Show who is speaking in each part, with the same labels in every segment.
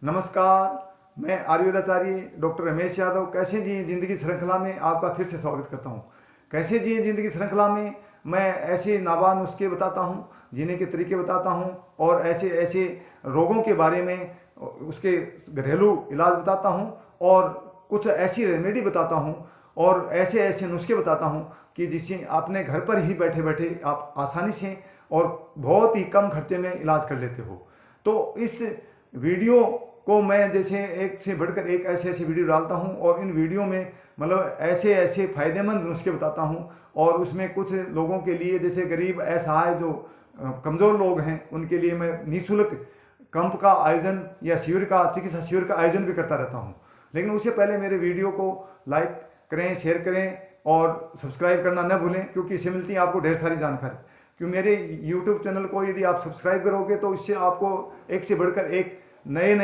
Speaker 1: नमस्कार, मैं आयुर्वेदाचार्य डॉक्टर रमेश यादव कैसे जिए जिंदगी श्रृंखला में आपका फिर से स्वागत करता हूँ। कैसे जिए जिंदगी श्रृंखला में मैं ऐसे नावा नुस्खे बताता हूँ, जीने के तरीके बताता हूँ और ऐसे ऐसे रोगों के बारे में उसके घरेलू इलाज बताता हूँ और कुछ ऐसी रेमेडी बताता हूँ और ऐसे ऐसे नुस्खे बताता हूँ कि जिससे अपने घर पर ही बैठे बैठे आप आसानी से और बहुत ही कम खर्चे में इलाज कर लेते हो। तो इस वीडियो को मैं जैसे एक से बढ़कर एक ऐसे ऐसे वीडियो डालता हूँ और इन वीडियो में मतलब ऐसे ऐसे फायदेमंद नुस्खे बताता हूँ और उसमें कुछ लोगों के लिए जैसे गरीब असहाय जो कमज़ोर लोग हैं उनके लिए मैं निःशुल्क कैंप का आयोजन या शिविर का चिकित्सा शिविर का आयोजन भी करता रहता हूँ। लेकिन उससे पहले मेरे वीडियो को लाइक करें, शेयर करें और सब्सक्राइब करना न भूलें, क्योंकि इससे मिलती है आपको ढेर सारी जानकारी। क्योंकि मेरे YouTube चैनल को यदि आप सब्सक्राइब करोगे तो इससे आपको एक से बढ़कर एक नए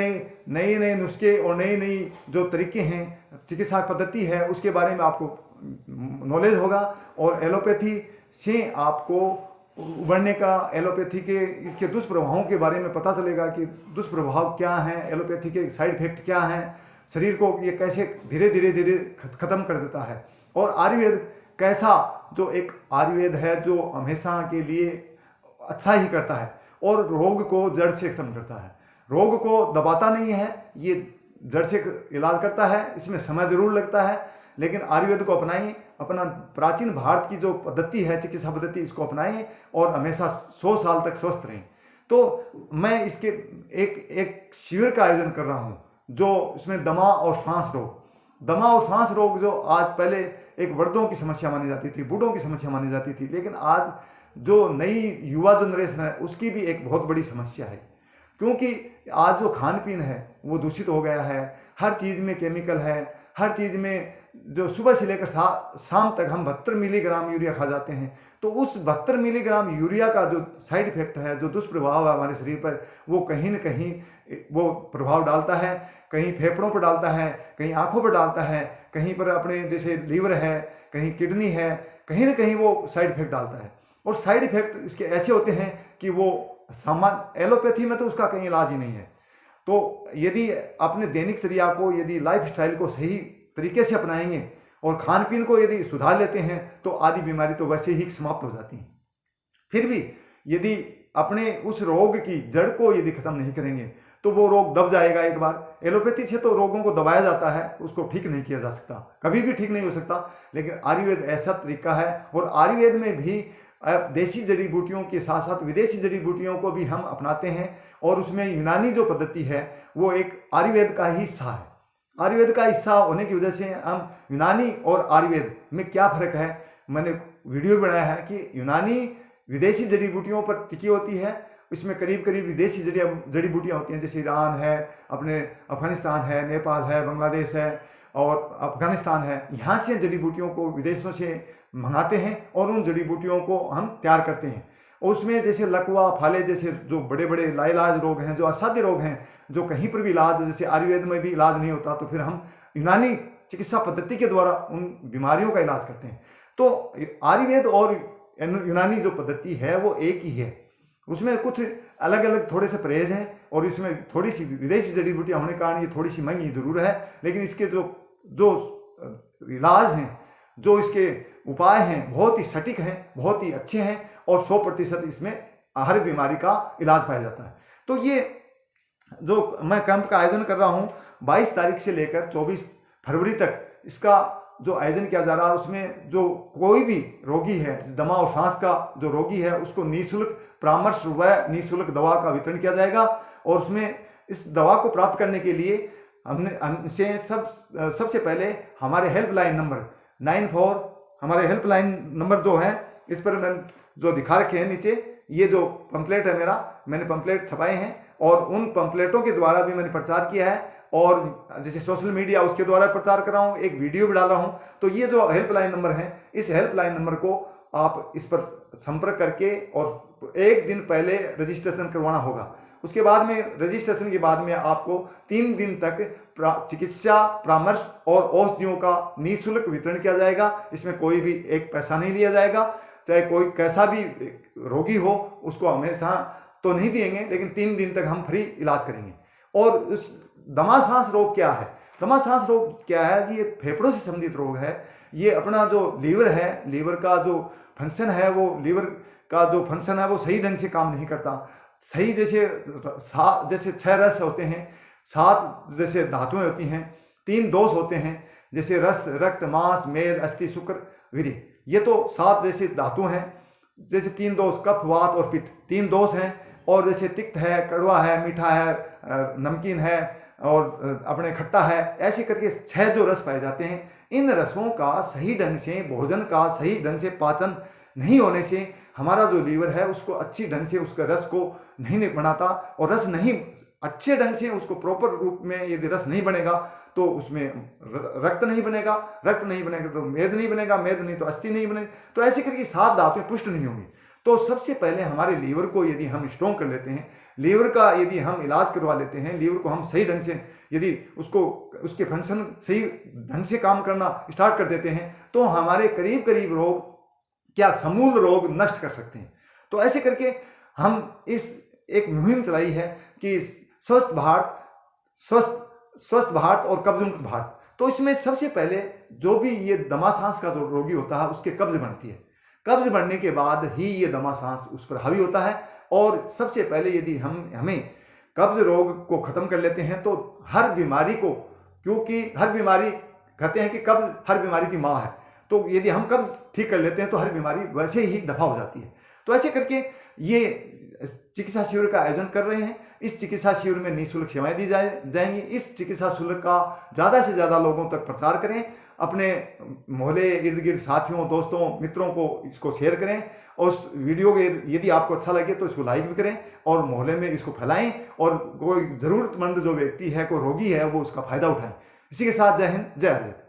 Speaker 1: नए नुस्खे और नई नई जो तरीके हैं, चिकित्सा पद्धति है, उसके बारे में आपको नॉलेज होगा और एलोपैथी से आपको उभरने का, एलोपैथी के इसके दुष्प्रभावों के बारे में पता चलेगा कि दुष्प्रभाव क्या हैं, एलोपैथी के साइड इफेक्ट क्या हैं, शरीर को ये कैसे धीरे धीरे खत्म कर देता है। और आयुर्वेद कैसा, जो एक आयुर्वेद है जो हमेशा के लिए अच्छा ही करता है और रोग को जड़ से खत्म करता है। रोग को दबाता नहीं है, ये जड़ से इलाज करता है। इसमें समय जरूर लगता है, लेकिन आयुर्वेद को अपनाइए, अपना प्राचीन भारत की जो पद्धति है, चिकित्सा पद्धति, इसको अपनाइए और हमेशा 100 साल तक स्वस्थ रहें। तो मैं इसके एक शिविर का आयोजन कर रहा हूँ जो इसमें दमा और सांस रोग जो आज पहले एक वर्दों की समस्या मानी जाती थी, बूढ़ों की समस्या मानी जाती थी, लेकिन आज जो नई युवा जनरेशन है उसकी भी एक बहुत बड़ी समस्या है। क्योंकि आज जो खान पीन है वो दूषित हो गया है, हर चीज़ में केमिकल है, हर चीज़ में जो सुबह से लेकर शाम तक हम 72 मिलीग्राम यूरिया खा जाते हैं। तो उस 72 मिलीग्राम यूरिया का जो साइड इफेक्ट है, जो दुष्प्रभाव है हमारे शरीर पर, वो कहीं न कहीं वो प्रभाव डालता है। कहीं फेफड़ों पर डालता है, कहीं आंखों पर डालता है, कहीं पर अपने जैसे लीवर है, कहीं किडनी है, कहीं ना कहीं वो साइड इफेक्ट डालता है। और साइड इफेक्ट इसके ऐसे होते हैं कि वो सामान्य एलोपैथी में तो उसका कहीं इलाज ही नहीं है। तो यदि अपने दैनिक चर्या को, यदि लाइफ स्टाइल को सही तरीके से अपनाएंगे और खान पीन को यदि सुधार लेते हैं तो आदि बीमारी तो वैसे ही समाप्त हो जाती है। फिर भी यदि अपने उस रोग की जड़ को यदि खत्म नहीं करेंगे तो वो रोग दब जाएगा एक बार। एलोपैथी से तो रोगों को दबाया जाता है, उसको ठीक नहीं किया जा सकता, कभी भी ठीक नहीं हो सकता। लेकिन आयुर्वेद ऐसा तरीका है और आयुर्वेद में भी देसी जड़ी बूटियों के साथ साथ विदेशी जड़ी बूटियों को भी हम अपनाते हैं और उसमें यूनानी जो पद्धति है वो एक आयुर्वेद का ही हिस्सा है। आयुर्वेद का हिस्सा होने की वजह से हम यूनानी और आयुर्वेद में क्या फ़र्क है, मैंने वीडियो बनाया है कि यूनानी विदेशी जड़ी बूटियों पर टिकी होती है। इसमें करीब करीब विदेशी जड़ी बूटियाँ होती हैं, जैसे ईरान है, अपने अफगानिस्तान है, नेपाल है, बांग्लादेश है और अफगानिस्तान है। यहाँ से जड़ी बूटियों को विदेशों से मंगाते हैं और उन जड़ी बूटियों को हम तैयार करते हैं। और उसमें जैसे लकवा, फाले जैसे जो बड़े बड़े लाइलाज रोग हैं, जो असाध्य रोग हैं, जो कहीं पर भी इलाज, जैसे आयुर्वेद में भी इलाज नहीं होता, तो फिर हम यूनानी चिकित्सा पद्धति के द्वारा उन बीमारियों का इलाज करते हैं। तो आयुर्वेद और यूनानी जो पद्धति है वो एक ही है। उसमें कुछ अलग अलग थोड़े से परहेज हैं और इसमें थोड़ी सी विदेशी जड़ी बूटियाँ होने के कारण ये थोड़ी सी महंगी जरूर है, लेकिन इसके जो इलाज हैं, जो इसके उपाय हैं, बहुत ही सटीक हैं, बहुत ही अच्छे हैं और 100% इसमें हर बीमारी का इलाज पाया जाता है। तो ये जो मैं कैंप का आयोजन कर रहा हूँ 22 तारीख से लेकर 24 फरवरी तक इसका जो आयोजन किया जा रहा है, उसमें जो कोई भी रोगी है, दमा और सांस का जो रोगी है, उसको निःशुल्क परामर्श व निःशुल्क दवा का वितरण किया जाएगा। और उसमें इस दवा को प्राप्त करने के लिए हमसे सबसे पहले हमारे हेल्पलाइन नंबर 94, हमारे हेल्पलाइन नंबर जो है, इस पर मैंने जो दिखा रखे हैं नीचे, ये जो पंपलेट है मेरा, मैंने पंपलेट छपाए हैं और उन पंपलेटों के द्वारा भी मैंने प्रचार किया है और जैसे सोशल मीडिया उसके द्वारा प्रचार कर रहा हूँ, एक वीडियो भी डाल रहा हूँ। तो ये जो हेल्पलाइन नंबर है, इस हेल्पलाइन नंबर को आप इस पर संपर्क करके और एक दिन पहले रजिस्ट्रेशन करवाना होगा। उसके बाद में, रजिस्ट्रेशन के बाद में आपको 3 दिन तक चिकित्सा परामर्श और औषधियों का निःशुल्क वितरण किया जाएगा। इसमें कोई भी एक पैसा नहीं लिया जाएगा, चाहे कोई कैसा भी रोगी हो, उसको हमेशा तो नहीं देंगे, लेकिन 3 दिन तक हम फ्री इलाज करेंगे। और उस दमा सांस रोग क्या है? दमा सांस रोग क्या है जी? ये फेफड़ों से संबंधित रोग है। ये अपना जो लीवर है, लीवर का जो फंक्शन है, वो लीवर का जो फंक्शन है वो सही ढंग से काम नहीं करता। सही जैसे 6 रस होते हैं, 7 जैसे धातुएं होती हैं, 3 दोष होते हैं, जैसे रस, रक्त, मांस, मेद, अस्थि, शुक्र, वीर्य। ये तो 7 जैसे धातु हैं। जैसे 3 दोष, कफ, वात और पित्त 3 दोष हैं। और जैसे तिक्त है, कड़वा है, मीठा है, नमकीन है और अपने खट्टा है, ऐसे करके 6 जो रस पाए जाते हैं। इन रसों का सही ढंग से, भोजन का सही ढंग से पाचन नहीं होने से हमारा जो लीवर है उसको अच्छी ढंग से उसका रस को नहीं बनाता। और रस नहीं अच्छे ढंग से उसको प्रॉपर रूप में यदि रस नहीं बनेगा तो उसमें रक्त नहीं बनेगा, रक्त नहीं बनेगा तो मेद नहीं बनेगा, मेद नहीं तो अस्थि नहीं बनेगी। तो ऐसे करके 7 धातुएं पुष्ट नहीं होंगी। तो सबसे पहले हमारे लीवर को यदि हम स्ट्रॉन्ग कर लेते हैं, लीवर का यदि हम इलाज करवा लेते हैं, लीवर को हम सही ढंग से यदि उसके फंक्शन सही ढंग से काम करना स्टार्ट कर देते हैं, तो हमारे करीब करीब रोग, क्या समूल रोग नष्ट कर सकते हैं। तो ऐसे करके हम एक मुहिम चलाई है कि स्वस्थ भारत और कब्ज मुक्त भारत। तो इसमें सबसे पहले जो भी ये दमा सांस का जो रोगी होता है उसके कब्ज बनती है। कब्ज बढ़ने के बाद ही ये दमा सांस उस पर हावी होता है। और सबसे पहले यदि हमें कब्ज रोग को खत्म कर लेते हैं तो हर बीमारी को, क्योंकि हर बीमारी कहते हैं कि कब्ज हर बीमारी की माँ है, तो यदि हम कब्ज ठीक कर लेते हैं तो हर बीमारी वैसे ही दफा हो जाती है। तो ऐसे करके ये चिकित्सा शिविर का आयोजन कर रहे हैं। इस चिकित्सा शिविर में निःशुल्क सेवाएं दी जाएंगी। इस चिकित्सा शिविर का ज़्यादा से ज़्यादा लोगों तक प्रचार करें, अपने मोहल्ले इर्द गिर्द साथियों, दोस्तों, मित्रों को इसको शेयर करें। और उस वीडियो के यदि आपको अच्छा लगे तो इसको लाइक भी करें और मोहल्ले में इसको फैलाएं। और कोई ज़रूरतमंद जो व्यक्ति है, कोई रोगी है, वो उसका फ़ायदा उठाएं। इसी के साथ जय हिंद, जय आयुर्वेद।